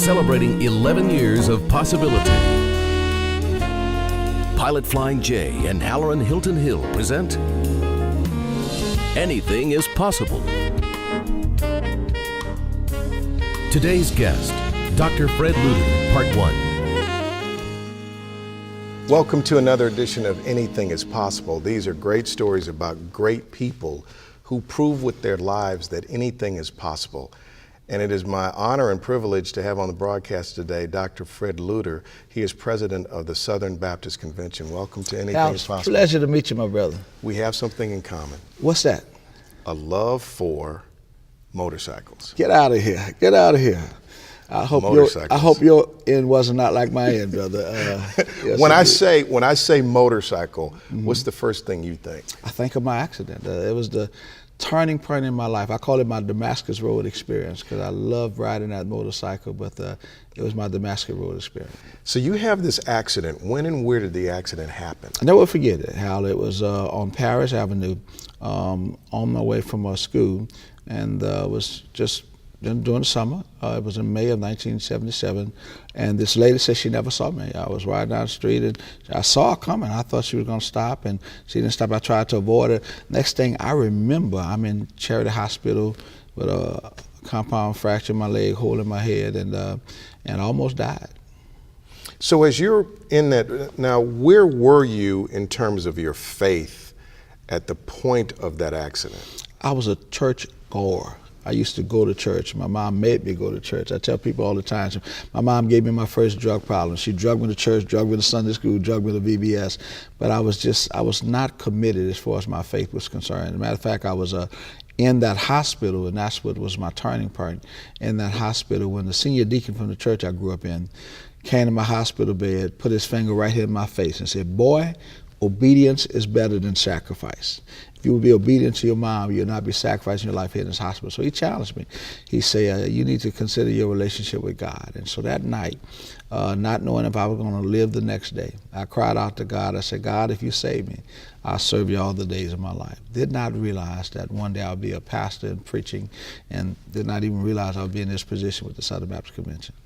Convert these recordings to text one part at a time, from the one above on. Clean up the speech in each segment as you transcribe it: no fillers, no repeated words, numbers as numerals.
celebrating 11 years of possibility. Pilot Flying J and Halloran Hilton Hill present Anything is Possible. Today's guest, Dr. Fred Luter, Part 1. Welcome to another edition of Anything is Possible. These are great stories about great people who prove with their lives that anything is possible. And it is my honor and privilege to have on the broadcast today Dr. Fred Luter. He is president of the Southern Baptist Convention. Welcome to Anything is Possible. Pleasure to meet you, my brother. We have something in common. What's that? A love for motorcycles. Get out of here. Get out of here. I hope your end wasn't not like my end, brother. Yes, when I say motorcycle, what's the first thing you think? I think of my accident. It was the turning point in my life. I call it my Damascus Road experience because I love riding that motorcycle, but it was my Damascus Road experience. So you have this accident. When and where did the accident happen? I never forget it, Hal. It was on Paris Avenue on my way from school, and was just during the summer. It was in May of 1977, and this lady said she never saw me. I was riding down the street, and I saw her coming. I thought she was going to stop, and she didn't stop. I tried to avoid her. Next thing I remember, I'm in Charity Hospital with a compound fracture in my leg, hole in my head, and I almost died. So as you're in that, now where were you in terms of your faith at the point of that accident? I was a church goer. I used to go to church. My mom made me go to church. I tell people all the time, my mom gave me my first drug problem. She drugged me to church, drugged me to Sunday school, drugged me to VBS. But I was not committed as far as my faith was concerned. As a matter of fact, I was in that hospital, and that's what was my turning point. In that hospital, when the senior deacon from the church I grew up in came to my hospital bed, put his finger right here in my face and said, "Boy, obedience is better than sacrifice. If you will be obedient to your mom, you'll not be sacrificing your life here in this hospital." So he challenged me. He said, "You need to consider your relationship with God." And so that night, not knowing if I was going to live the next day, I cried out to God. I said, "God, if you save me, I'll serve you all the days of my life." Did not realize that one day I'll be a pastor and preaching, and did not even realize I'll be in this position with the Southern Baptist Convention.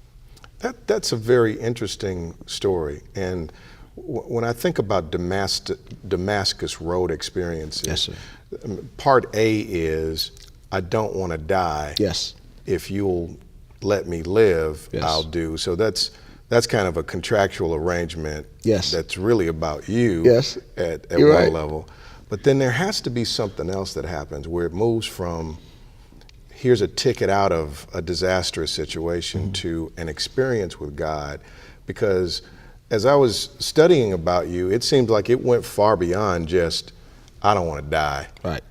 That's a very interesting story. And when I think about Damascus Road experiences, yes, sir. Part A is, I don't want to die. Yes. If you'll let me live, yes, I'll do. So that's kind of a contractual arrangement. Yes. That's really about you. Yes. At You're one right. level. But then there has to be something else that happens where it moves from, here's a ticket out of a disastrous situation to an experience with God. Because as I was studying about you, it seemed like it went far beyond just, I don't want to die. Right.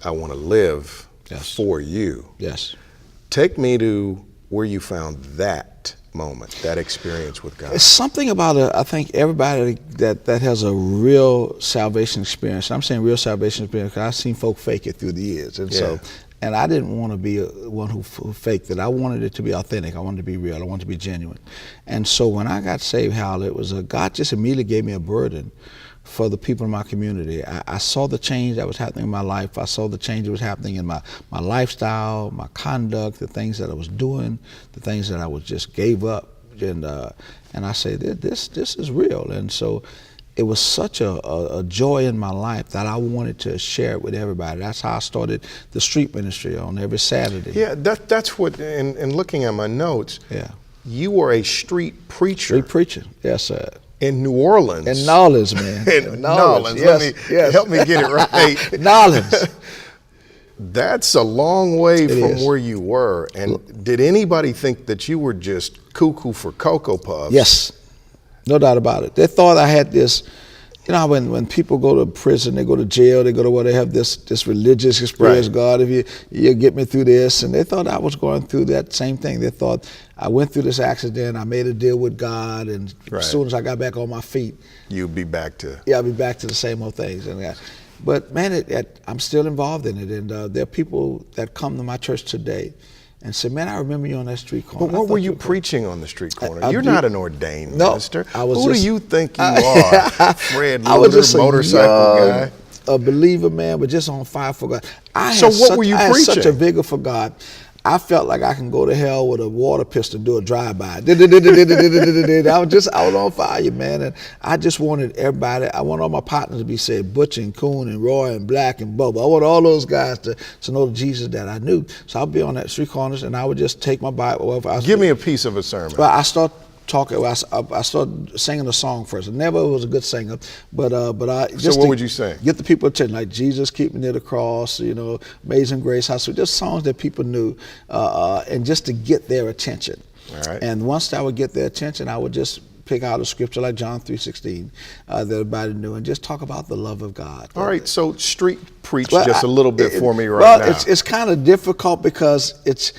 I want to live, yes, for you. Yes. Take me to where you found that moment, that experience with God. It's something about I think everybody that has a real salvation experience. I'm saying real salvation experience because I've seen folk fake it through the years. And so, and I didn't want to be one who faked it. I wanted it to be authentic. I wanted it to be real. I wanted it to be genuine. And so when I got saved, Hal, it was God just immediately gave me a burden for the people in my community. I saw the change that was happening in my life. I saw the change that was happening in my lifestyle, my conduct, the things that I was doing, the things that I was just gave up. And I said, this is real. And so it was such a joy in my life that I wanted to share it with everybody. That's how I started the street ministry on every Saturday. Yeah, that's what, in looking at my notes, yeah, you were a street preacher. Street preacher, yes, sir. In New Orleans. In New Orleans, man. In New Orleans. Yes. Help me get it right. New Orleans. That's a long way from where you were. And did anybody think that you were just cuckoo for Cocoa Puffs? Yes, no doubt about it. They thought I had this, you know, when people go to prison, they go to jail, they go to where they have this religious experience, right. God, if you get me through this. And they thought I was going through that same thing. They thought I went through this accident, I made a deal with God, and as soon as I got back on my feet, you'd be back to... Yeah, I'll be back to the same old things. But man, I'm still involved in it. And there are people that come to my church today and say, "Man, I remember you on that street corner." But what were you preaching on the street corner? You're not an ordained minister. Who do you think you are? Fred Luter, motorcycle guy? A believer, man, but just on fire for God. What were you preaching? I had such a vigor for God. I felt like I can go to hell with a water pistol and do a drive-by. I was on fire, man, and I just wanted everybody. I want all my partners to be saved, Butch and Coon and Roy and Black and Bubba. I want all those guys to know the Jesus that I knew. So I'll be on that street corners, and I would just take my Bible. Give me a piece of a sermon. Well, I started singing a song first. I never was a good singer, but I just. So what would you sing? Get the people attention, like Jesus, Keep Me Near the Cross, Amazing Grace, How Sweet, just songs that people knew, and just to get their attention. All right. And once I would get their attention, I would just pick out a scripture like John 3:16 that everybody knew, and just talk about the love of God. All right, so street preach just a little bit for me right now. Well, it's kind of difficult because it's.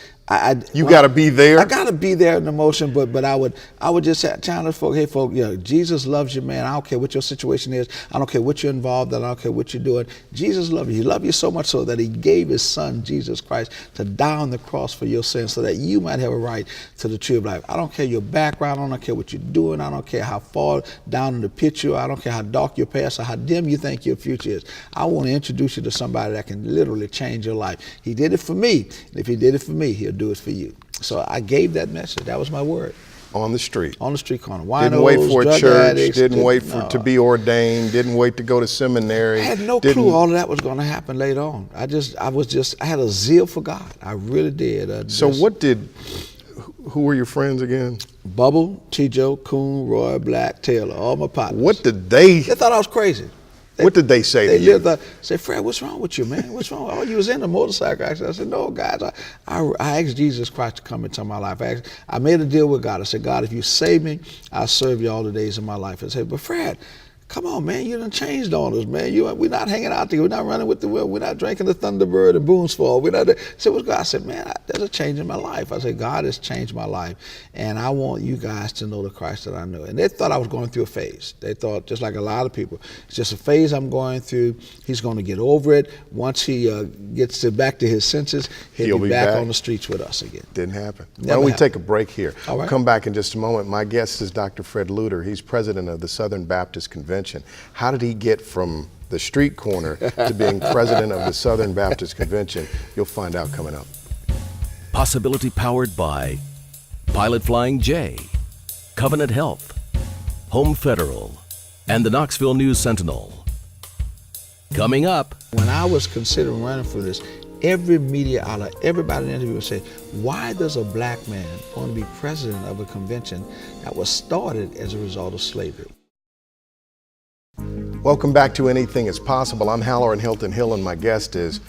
You got to be there. I got to be there in the motion, but I would just challenge folk. Hey, folk, Jesus loves you, man. I don't care what your situation is. I don't care what you're involved in. I don't care what you're doing. Jesus loves you. He loved you so much so that he gave his son, Jesus Christ, to die on the cross for your sins so that you might have a right to the tree of life. I don't care your background. I don't care what you're doing. I don't care how far down in the pit you are. I don't care how dark your past or how dim you think your future is. I want to introduce you to somebody that can literally change your life. He did it for me. And if he did it for me, he'll do it for you. So I gave that message. That was my word. On the street. On the street corner. Didn't wait for a church, didn't wait to be ordained, didn't wait to go to seminary. I had no clue all of that was going to happen later on. I had a zeal for God. I really did. Who were your friends again? Bubble, T-Joe, Coon, Roy, Black, Taylor, all my partners. What did they? They thought I was crazy. What did they say to you? They said, Fred, what's wrong with you, man? What's wrong? Oh, you was in a motorcycle accident. I said, no, guys, I asked Jesus Christ to come into my life. I made a deal with God. I said, God, if you save me, I'll serve you all the days of my life. I said, but Fred, come on, man, you done changed on us, man. We're not hanging out together. We're not running with the wind. We're not drinking the Thunderbird and Boone's Fall. We're not. So what's God? I said, man, there's a change in my life. I said, God has changed my life, and I want you guys to know the Christ that I know. And they thought I was going through a phase. They thought, just like a lot of people, it's just a phase I'm going through. He's going to get over it. Once he gets back to his senses, he'll be back on the streets with us again. Didn't happen. Why don't we take a break here? All right. Come back in just a moment. My guest is Dr. Fred Luter. He's president of the Southern Baptist Convention. How did he get from the street corner to being president of the Southern Baptist Convention? You'll find out coming up. Possibility powered by Pilot Flying J, Covenant Health, Home Federal, and the Knoxville News Sentinel. Coming up. When I was considering running for this, every media outlet, everybody in the interview would say, why does a black man want to be president of a convention that was started as a result of slavery? Welcome back to Anything is Possible. I'm Halloran Hilton Hill, and my guest is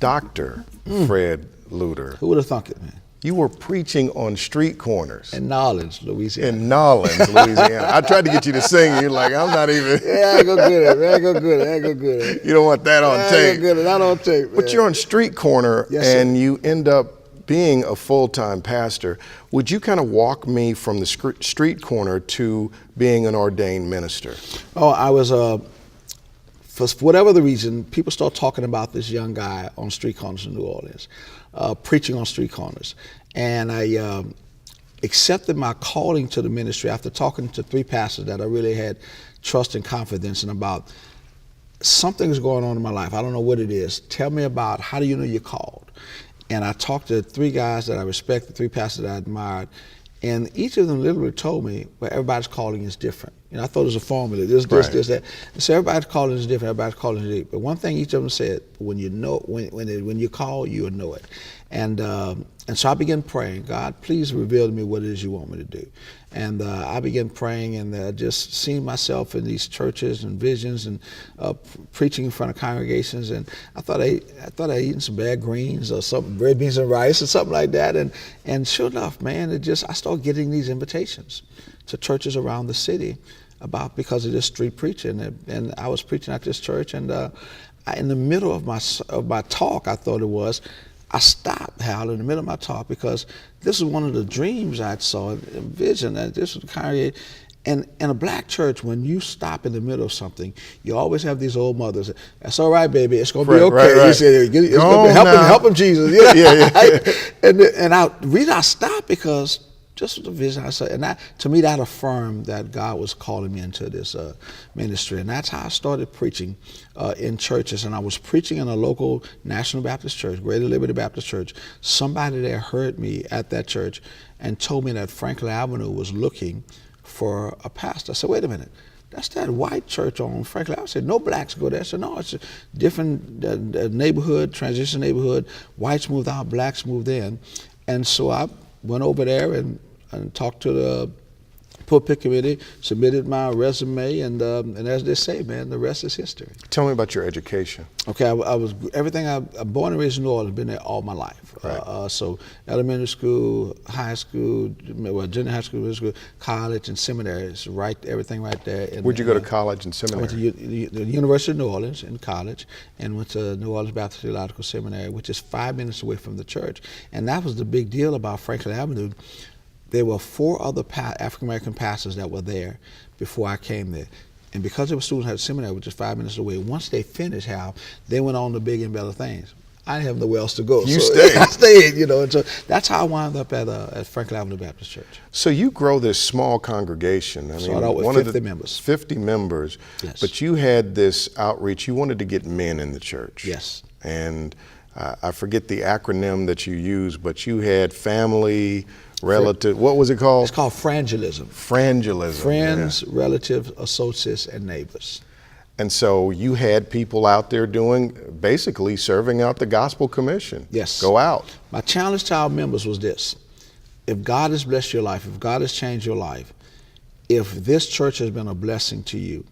Dr. Fred Luter. Who would have thunk it, man? You were preaching on street corners. In Nolens, Louisiana. In Nolens, Louisiana. I tried to get you to sing. You're like, I'm not even. Yeah, I ain't gonna get it. I ain't gonna get it. I ain't gonna get it. You don't want that on tape. I ain't gonna get it. Not on tape. Man. But you're on street corner, yes, and sir. you end up being a full-time pastor. Would you kind of walk me from the street corner to being an ordained minister? Oh, I was, for whatever the reason, people start talking about this young guy on street corners in New Orleans, preaching on street corners. And I accepted my calling to the ministry after talking to 3 pastors that I really had trust and confidence in about. Something's going on in my life. I don't know what it is. Tell me about, how do you know you're called? And I talked to 3 guys that I respected, 3 pastors that I admired, and each of them literally told me, well, everybody's calling is different. I thought it was a formula, this, that. So everybody's calling is different, everybody's calling is different. But one thing each of them said, when you know, when you call, you'll know it. And so I began praying, God, please reveal to me what it is you want me to do. And I began praying, and just seeing myself in these churches and visions and preaching in front of congregations. And I thought I eaten some bad greens or something, red beans and rice or something like that. And sure enough, man, I started getting these invitations to churches around the city because of this street preaching. And I was preaching at this church, and in the middle of my talk, I thought it was, I stopped, Hal, in the middle of my talk, because this is one of the dreams I saw, a vision, that this was congregate. And in a black church, when you stop in the middle of something, you always have these old mothers. That's all right, baby. It's going to be okay. Right. He said, it's gonna help him, Jesus. Yeah. And the reason I stopped, because just was a vision. I said, and that, to me, that affirmed that God was calling me into this ministry. And that's how I started preaching in churches. And I was preaching in a local National Baptist church, Greater Liberty Baptist Church. Somebody there heard me at that church and told me that Franklin Avenue was looking for a pastor. I said, wait a minute. That's that white church on Franklin. I said, no blacks go there. I said, no, it's a different neighborhood, transition neighborhood. Whites moved out, blacks moved in. And so I went over there and talked to the pulpit committee, submitted my resume, and as they say, man, the rest is history. Tell me about your education. Okay, I was everything. I'm born and raised in New Orleans, been there all my life. Right. So elementary school, high school, well, junior high school, middle school, college, and seminary. It's right, everything right there. Where'd you go to college and seminary? I went to the University of New Orleans in college, and went to New Orleans Baptist Theological Seminary, which is 5 minutes away from the church. And that was the big deal about Franklin Avenue. There were 4 other African-American pastors that were there before I came there. And because they were students at seminary, which is 5 minutes away, once they finished, they went on to bigger and better things. I didn't have nowhere else to go. You stayed. I stayed, you know. And so that's how I wound up at Franklin Avenue Baptist Church. So you grow this small congregation. I mean, Started out with 50 members. 50 members. Yes. But you had this outreach. You wanted to get men in the church. Yes. And I forget the acronym that you used, but you had family, relative, what was it called? It's called frangelism. Frangelism. Friends, relatives, associates, and neighbors. And so you had people out there doing, basically serving out the gospel commission. Yes. Go out. My challenge to our members was this: if God has blessed your life, if God has changed your life, if this church has been a blessing to you,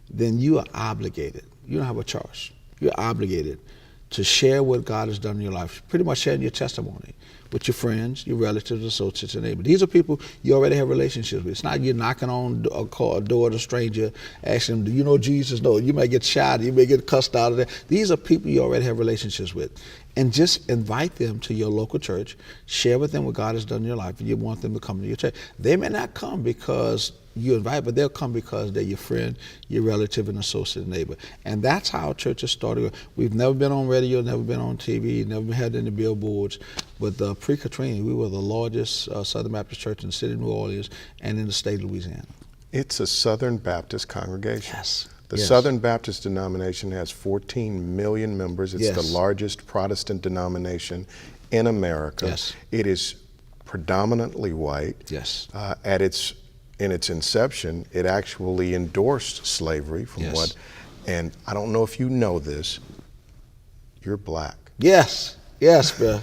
then you are obligated. You don't have a choice. You're obligated to share what God has done in your life, pretty much sharing your testimony with your friends, your relatives, associates, and neighbors. These are people you already have relationships with. It's not you knocking on a door to a stranger, asking them, do you know Jesus? No, you may get shot, you may get cussed out of there. These are people you already have relationships with. And just invite them to your local church, share with them what God has done in your life, and you want them to come to your church. They may not come because you invite, but they'll come because they're your friend, your relative, and associate neighbor. And that's how churches started. We've never been on radio, never been on TV, never had any billboards. But pre-Katrina, we were the largest Southern Baptist church in the city of New Orleans and in the state of Louisiana. It's a Southern Baptist congregation. Yes. The Yes. Southern Baptist denomination has 14 million members. It's Yes. the largest Protestant denomination in America. Yes. It is predominantly white. Yes. In its inception, it actually endorsed slavery from Yes. and I don't know if you know this, you're black. Yes, bro.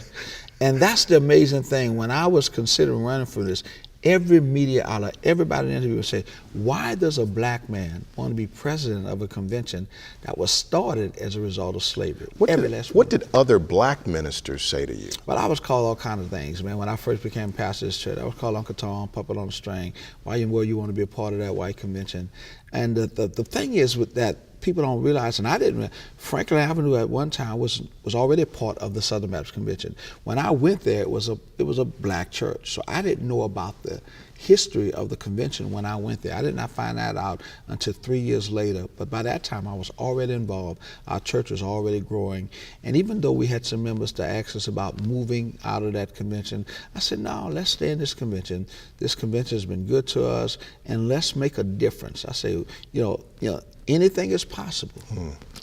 And that's the amazing thing. When I was considering running for this, every media outlet, everybody in the interview would say, why does a black man want to be president of a convention that was started as a result of slavery? What did other black ministers say to you? Well, I was called all kinds of things, man. When I first became pastor of this church, I was called Uncle Tom, puppet on a string. Why you want to be a part of that white convention? And the thing is with that, people don't realize, and I didn't, Franklin Avenue at one time was already a part of the Southern Baptist Convention. When I went there, it was a black church, so I didn't know about the history of the convention when I went there. I did not find that out until 3 years later, but by that time I was already involved. Our church was already growing, and even though we had some members to ask us about moving out of that convention, I said, no, let's stay in this convention. This convention has been good to us, and let's make a difference. I say, you know, anything is possible.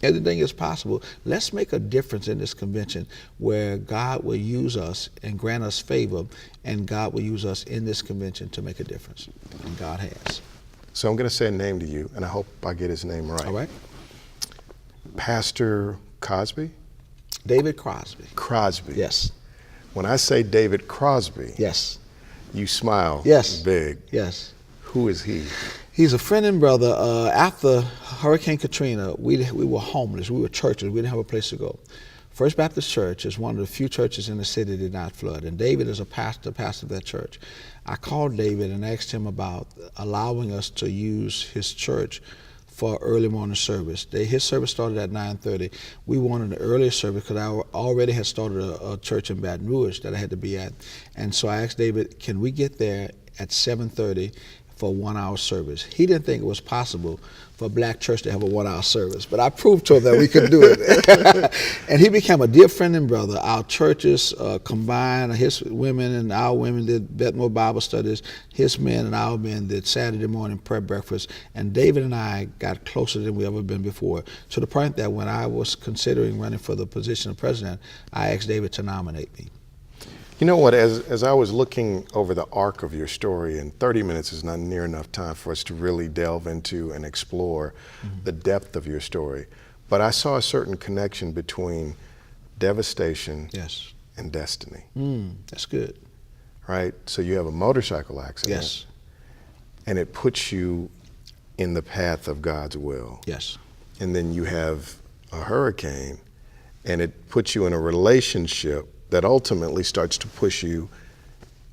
Anything is possible. Let's make a difference in this convention where God will use us and grant us favor, and God will use us in this convention to make a difference. And God has. So I'm going to say a name to you, and I hope I get his name right. All right. Pastor Cosby? David Crosby. Crosby. Yes. When I say David Crosby, Yes. you smile Yes. big. Yes. Who is he? He's a friend and brother. After Hurricane Katrina, we were homeless. We were churches. We didn't have a place to go. First Baptist Church is one of the few churches in the city that did not flood, and David is a pastor of that church. I called David and asked him about allowing us to use his church for early morning service. His service started at 9:30. We wanted an earlier service because I already had started a church in Baton Rouge that I had to be at. And so I asked David, can we get there at 7:30 for a 1-hour service. He didn't think it was possible for a black church to have a 1-hour service, but I proved to him that we could do it. And he became a dear friend and brother. Our churches combined, his women and our women did Betmore Bible studies, his men and our men did Saturday morning prayer breakfast, and David and I got closer than we ever been before, to the point that when I was considering running for the position of president, I asked David to nominate me. You know what, as I was looking over the arc of your story, and 30 minutes is not near enough time for us to really delve into and explore the depth of your story, but I saw a certain connection between devastation Yes. and destiny. That's good. Right? So you have a motorcycle accident. Yes. And it puts you in the path of God's will. Yes. And then you have a hurricane, and it puts you in a relationship that ultimately starts to push you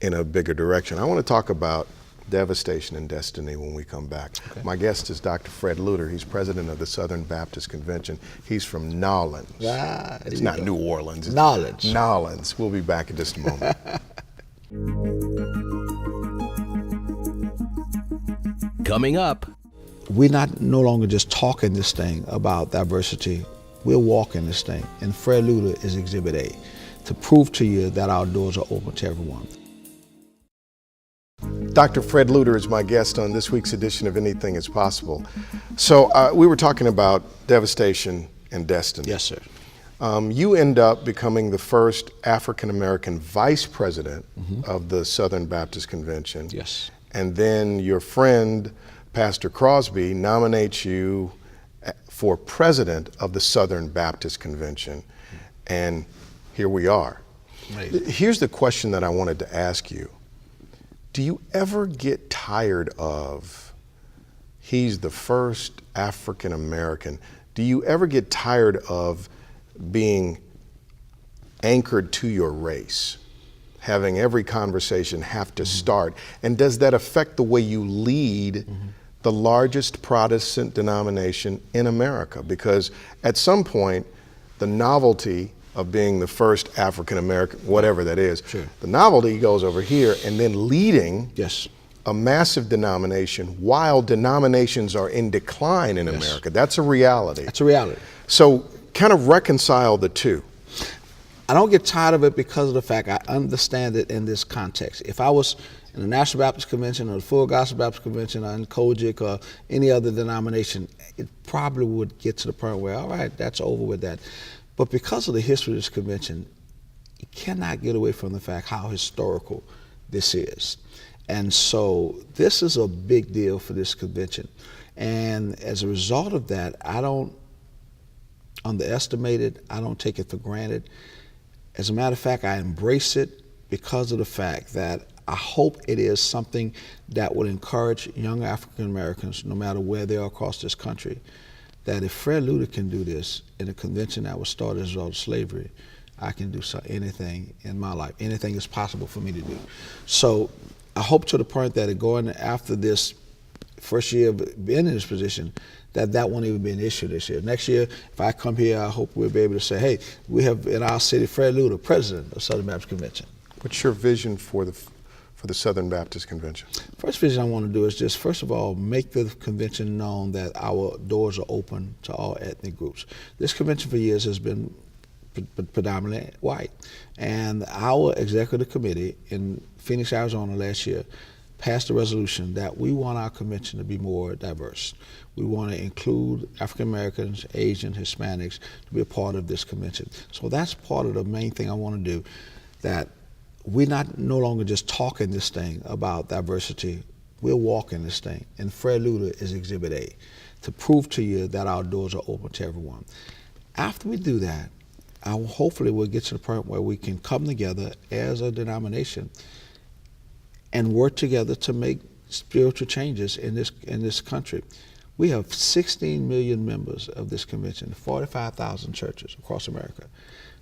in a bigger direction. I want to talk about devastation and destiny when we come back. Okay. My guest is Dr. Fred Luter. He's president of the Southern Baptist Convention. He's from Nolens. It's not New Orleans. It's Nolens. Nolens. We'll be back in just a moment. Coming up, We're no longer just talking this thing about diversity. We're walking this thing. And Fred Luter is Exhibit A, to prove to you that our doors are open to everyone. Dr. Fred Luter is my guest on this week's edition of Anything is Possible. So we were talking about devastation and destiny. Yes, sir. You end up becoming the first African-American vice president of the Southern Baptist Convention. Yes. And then your friend, Pastor Crosby, nominates you for president of the Southern Baptist Convention. And here we are. Amazing. Here's the question that I wanted to ask you. Do you ever get tired of, he's the first African American, do you ever get tired of being anchored to your race, having every conversation have to start? And does that affect the way you lead the largest Protestant denomination in America? Because at some point, the novelty of being the first African American, whatever that is, Sure. the novelty goes over here, and then leading Yes. a massive denomination while denominations are in decline in America. That's a reality. That's a reality. So kind of reconcile the two. I don't get tired of it because of the fact I understand it in this context. If I was in the National Baptist Convention or the Full Gospel Baptist Convention or in Kojic or any other denomination, it probably would get to the point where, all right, that's over with that. But because of the history of this convention, you cannot get away from the fact how historical this is. And so this is a big deal for this convention. And as a result of that, I don't underestimate it. I don't take it for granted. As a matter of fact, I embrace it because of the fact that I hope it is something that will encourage young African Americans, no matter where they are across this country, that if Fred Luter can do this in a convention that was started as a result of slavery, I can do anything in my life. Anything is possible for me to do. So I hope to the point that going after this first year of being in this position, that won't even be an issue this year. Next year, if I come here, I hope we'll be able to say, hey, we have in our city Fred Luter, president of Southern Baptist Convention. What's your vision for the Southern Baptist Convention? First vision I want to do is just, first of all, make the convention known that our doors are open to all ethnic groups. This convention for years has been predominantly white. And our executive committee in Phoenix, Arizona last year passed a resolution that we want our convention to be more diverse. We want to include African Americans, Asians, Hispanics to be a part of this convention. So that's part of the main thing I want to do, that we're no longer just talking this thing about diversity, we're walking this thing. And Fred Luter is Exhibit A, to prove to you that our doors are open to everyone. After we do that, hopefully we'll get to the point where we can come together as a denomination and work together to make spiritual changes in this country. We have 16 million members of this convention, 45,000 churches across America.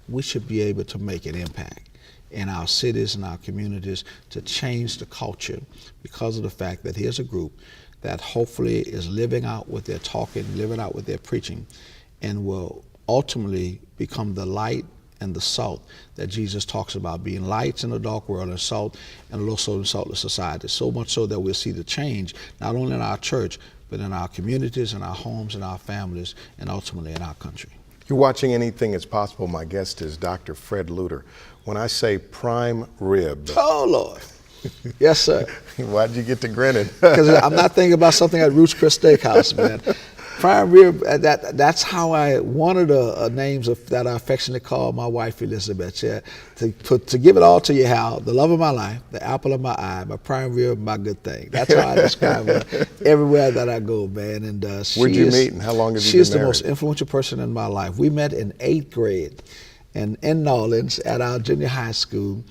We should be able to make an impact in our cities and our communities to change the culture because of the fact that here's a group that hopefully is living out what they're talking, living out what they're preaching, and will ultimately become the light and the salt that Jesus talks about, being lights in a dark world and salt and a low and saltless society. So much so that we'll see the change, not only in our church, but in our communities, in our homes, in our families, and ultimately in our country. You're watching Anything is Possible. My guest is Dr. Fred Luter. When I say prime rib. Oh, Lord. Yes, sir. Why'd you get to grinning? Because I'm not thinking about something at Ruth's Chris Steakhouse, man. Prime rib, that's how one of the names that I affectionately call my wife Elizabeth. Yeah, to give it all to you, Hal, the love of my life, the apple of my eye, my prime rib, my good thing. That's how I describe her everywhere that I go, man. And where'd you meet, and how long have you been married? She's the most influential person in my life. We met in 8th grade. And in New Orleans at our junior high school.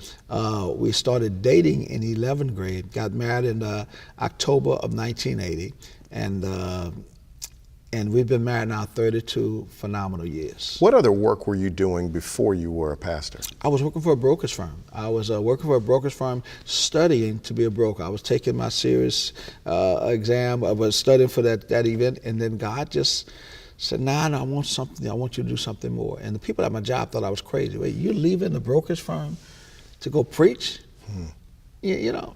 We started dating in 11th grade, got married in October of 1980, and we've been married now 32 phenomenal years. What other work were you doing before you were a pastor? I was working for a brokerage firm. I was working for a brokerage firm, studying to be a broker. I was taking my serious exam. I was studying for that event, and then God just said, nah, I want something. I want you to do something more. And the people at my job thought I was crazy. Wait, you're leaving the brokerage firm to go preach? You know.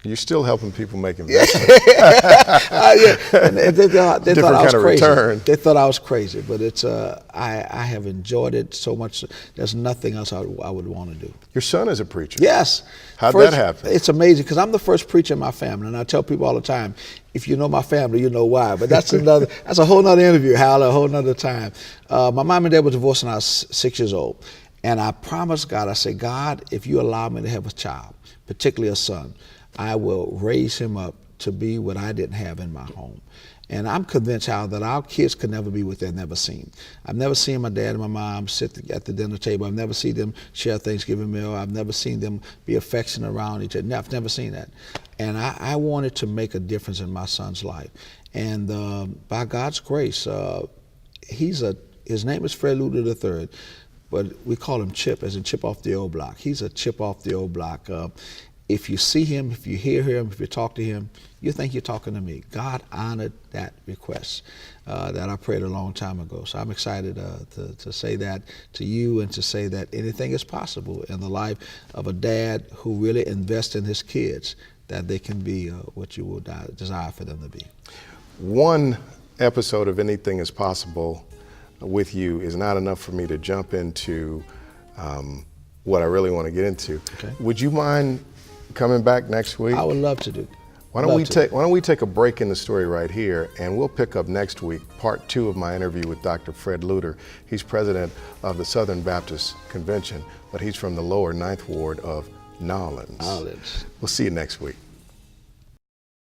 You're still helping people make investments. Yeah. And they thought I was crazy. Return. They thought I was crazy, but it's I have enjoyed it so much. There's nothing else I would want to do. Your son is a preacher. Yes. How'd that happen? It's amazing because I'm the first preacher in my family, and I tell people all the time, if you know my family, you know why. But that's that's a whole nother interview, Hal, a whole nother time. My mom and dad were divorced when I was 6 years old, and I promised God, I said, God, if you allow me to have a child, particularly a son, I will raise him up to be what I didn't have in my home. And I'm convinced, Hal, that our kids could never be what they've never seen. I've never seen my dad and my mom sit at the dinner table. I've never seen them share Thanksgiving meal. I've never seen them be affectionate around each other. I've never seen that. And I wanted to make a difference in my son's life. And by God's grace, his name is Fred Luter III, but we call him Chip, as in chip off the old block. He's a chip off the old block. If you see him, if you hear him, if you talk to him, you think you're talking to me. God honored that request that I prayed a long time ago. So I'm excited to say that to you, and to say that anything is possible in the life of a dad who really invests in his kids, that they can be what you would desire for them to be. One episode of Anything is Possible with you is not enough for me to jump into what I really want to get into. Okay. Would you mind coming back next week? I would love to do. Why don't we take a break in the story right here, and we'll pick up next week part 2 of my interview with Dr. Fred Luter. He's president of the Southern Baptist Convention, but he's from the lower 9th Ward of New Orleans. New Orleans. We'll see you next week.